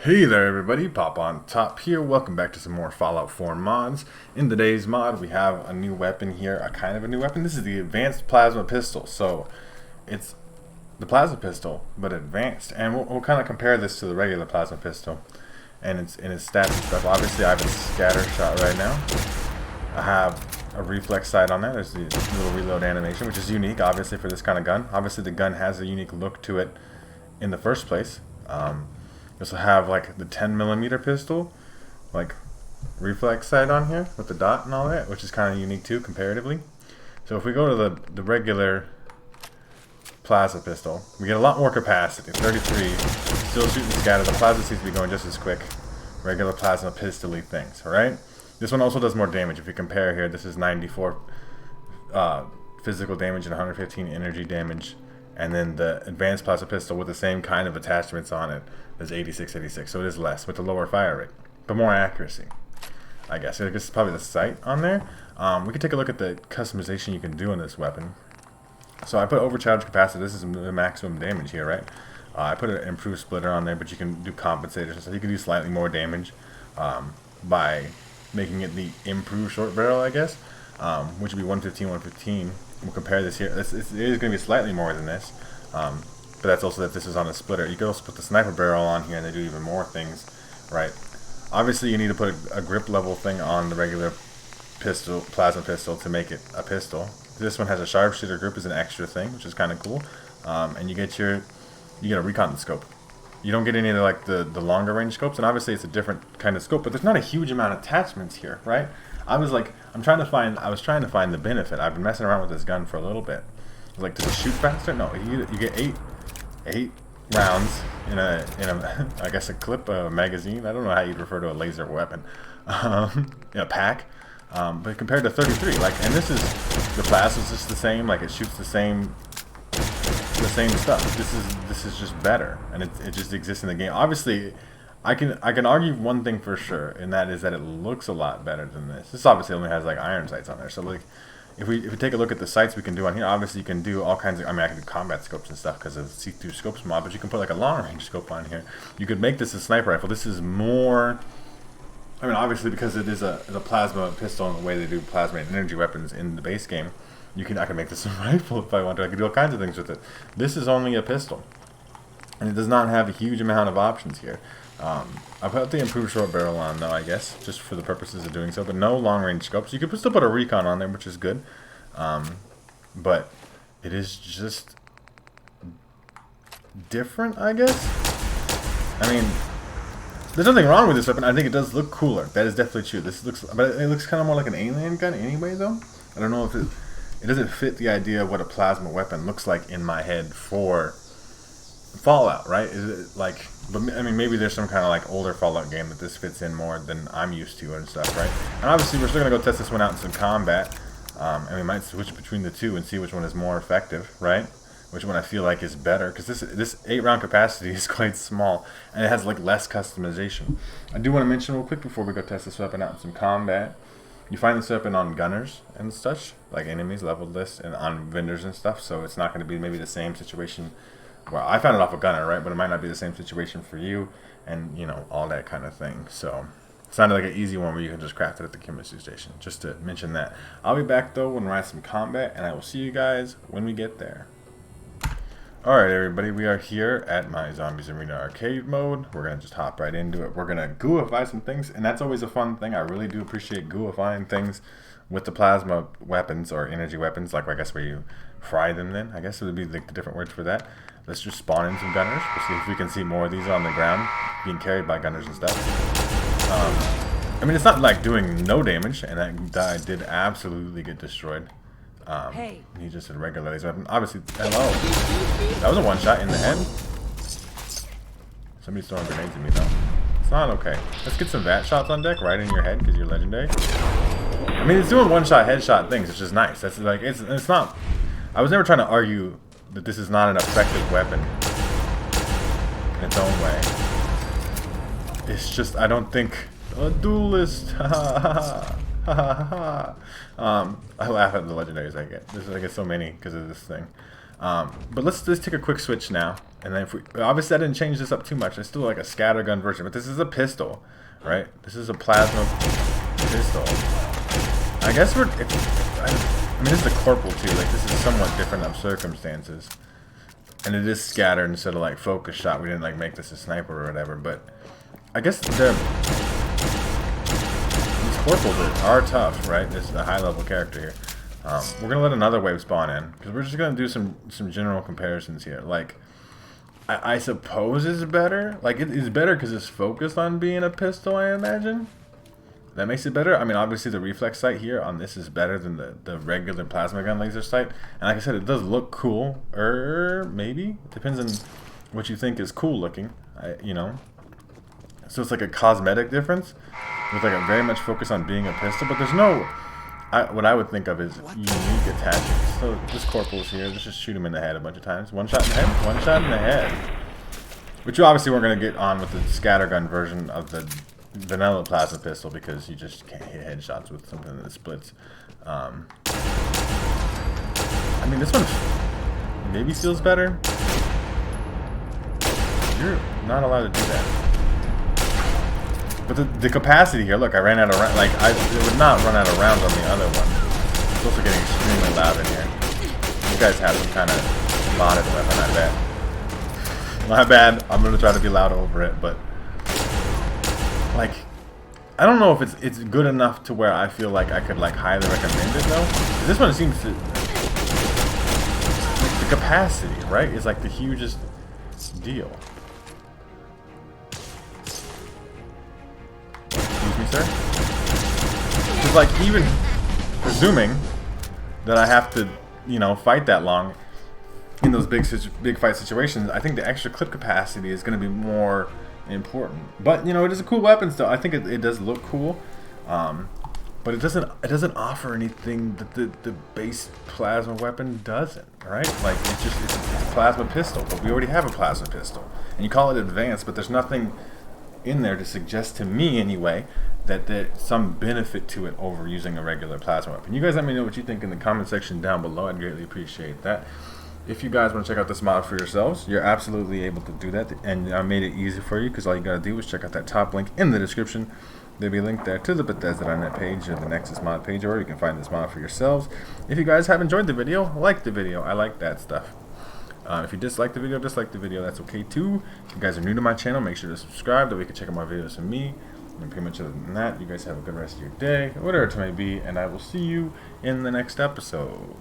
Hey there everybody, Popontop here. Welcome back to some more Fallout 4 mods. In today's mod, we have a new weapon here, a kind of a new weapon. This is the Advanced Plasma Pistol. So, it's the Plasma Pistol, but advanced. And we'll kind of compare this to the regular Plasma Pistol. And it's in its stats and stuff. Obviously, I have a scatter shot right now. I have a reflex sight on there. There's the little reload animation, which is unique, obviously, for this kind of gun. Obviously, the gun has a unique look to it in the first place. You also have like the 10mm pistol, like reflex sight on here with the dot and all that, which is kind of unique too, comparatively. So if we go to the regular plasma pistol, we get a lot more capacity. 33, still shooting scatter. The plasma seems to be going just as quick. Regular plasma pistol-y things, alright? This one also does more damage. If you compare here, this is 94 physical damage and 115 energy damage. And then the advanced plasma pistol with the same kind of attachments on it is 86. So it is less with the lower fire rate, but more accuracy, I guess. I guess it's probably the sight on there. We can take a look at the customization you can do on this weapon. So I put overcharge capacity. This is the maximum damage here, right? I put an improved splitter on there, but you can do compensators. So you can do slightly more damage by making it the improved short barrel, I guess, which would be 115. We'll compare this here. It is going to be slightly more than this, but that's also that this is on a splitter. You could also put the sniper barrel on here and they do even more things, right? Obviously, you need to put a grip level thing on the regular pistol, plasma pistol, to make it a pistol. This one has a sharpshooter grip as an extra thing, which is kind of cool. And you get a recon scope. You don't get any of the longer range scopes, and obviously it's a different kind of scope, but there's not a huge amount of attachments here, right? I was trying to find the benefit. I've been messing around with this gun for a little bit. I was like, does it shoot faster? No, you get eight rounds in a I guess a clip, a magazine. I don't know how you'd refer to a laser weapon, in a pack. But compared to 33, and this is the plasma is just the same. Like it shoots the same stuff. This is just better, and it just exists in the game. Obviously, I can argue one thing for sure, and that is that it looks a lot better than this. This obviously only has iron sights on there. So if we take a look at the sights we can do on here, obviously you can do all kinds of. I mean, I can do combat scopes and stuff because of see-through scopes mod, but you can put a long range scope on here. You could make this a sniper rifle. This is more. I mean, obviously because it is a plasma pistol and the way they do plasma and energy weapons in the base game, I can make this a rifle if I want to. I can do all kinds of things with it. This is only a pistol, and it does not have a huge amount of options here. I put the improved short barrel on though, I guess, just for the purposes of doing so, but no long range scopes. You could still put a recon on there, which is good, but it is just different, I guess. I mean, there's nothing wrong with this weapon. I think it does look cooler. That is definitely true. But it looks kind of more like an alien gun anyway, though. I don't know if it doesn't fit the idea of what a plasma weapon looks like in my head for Fallout, right? Is it but I mean, maybe there's some kind of older Fallout game that this fits in more than I'm used to and stuff, right? And obviously we're still gonna go test this one out in some combat, and we might switch between the two and see which one is more effective, right? Which one I feel like is better, because this 8-round capacity is quite small and it has less customization. I do want to mention real quick before we go test this weapon out in some combat. You find this weapon on gunners and such, like enemies, leveled list, and on vendors and stuff, so it's not going to be maybe the same situation. Well, I found it off a gunner, right? But it might not be the same situation for you, and all that kind of thing. So it sounded like an easy one where you can just craft it at the chemistry station. Just to mention that. I'll be back though when we're at some combat, and I will see you guys when we get there. Alright everybody, we are here at my Zombies Arena arcade mode. We're going to just hop right into it. We're going to gooify some things, and that's always a fun thing. I really do appreciate gooifying things with the plasma weapons or energy weapons, I guess where you fry them then. I guess it would be the different words for that. Let's just spawn in some gunners. We'll see if we can see more of these on the ground being carried by gunners and stuff. I mean, it's not doing no damage, and that guy did absolutely get destroyed. Hey. He just a regular laser weapon. Obviously, hello. That was a one shot in the head. Somebody's throwing grenades at me though. It's not okay. Let's get some VAT shots on deck right in your head because you're legendary. I mean, it's doing one shot headshot things, which is nice. That's it's not. I was never trying to argue that this is not an effective weapon in its own way. It's just I don't think a duelist. I laugh at the legendaries I get. I get so many because of this thing. But let's take a quick switch now. And then if we, obviously I didn't change this up too much. It's still like a scattergun version, but this is a pistol, right? This is a plasma pistol. I guess I mean, this is a corporal too. Like, this is somewhat different of circumstances. And it is scattered instead of like focus shot. We didn't like make this a sniper or whatever, but I guess these corporals are tough, right? This is a high level character here. We're gonna let another wave spawn in because we're just gonna do some general comparisons here. Like, I suppose it's better. Like, it is better because it's focused on being a pistol, I imagine. That makes it better. I mean, obviously the reflex sight here on this is better than the regular plasma gun laser sight. And like I said, it does look cool. Maybe. It depends on what you think is cool looking. You know. So it's like a cosmetic difference with like a very much focus on being a pistol. But there's no... what I would think of is unique attachments. So this corporal's here. Let's just shoot him in the head a bunch of times. One shot in the head. One shot in the head. Which you obviously weren't going to get on with the scattergun version of the vanilla plasma pistol because you just can't hit headshots with something that splits. I mean, this one maybe feels better. You're not allowed to do that. But the capacity here, look, I ran out of rounds. Like, it would not run out of rounds on the other one. It's also getting extremely loud in here. You guys have some kind of modded weapon, I bet. My bad. I'm gonna try to be loud over it, but like, I don't know if it's good enough to where I feel like I could like highly recommend it though. This one seems to like, the capacity, right, is like the hugest deal. Excuse me, sir. Because like, even presuming that I have to, you know, fight that long in those big fight situations, I think the extra clip capacity is going to be more important. But you know, it is a cool weapon still. I think it does look cool, but it doesn't offer anything that the base plasma weapon doesn't, right? Like, it's a plasma pistol, but we already have a plasma pistol, and you call it advanced, but there's nothing in there to suggest to me anyway that there's some benefit to it over using a regular plasma weapon. You guys let me know what you think in the comment section down below. I'd greatly appreciate that. If you guys want to check out this mod for yourselves, you're absolutely able to do that, and I made it easy for you because all you gotta do is check out that top link in the description. There'll be a link there to the Bethesda.net page or the Nexus mod page, or you can find this mod for yourselves. If you guys have enjoyed the video, like the video. I like that stuff. If you dislike the video, that's okay too. If you guys are new to my channel, make sure to subscribe, that we can check out more videos from me. And pretty much other than that, you guys have a good rest of your day, whatever it may be, and I will see you in the next episode.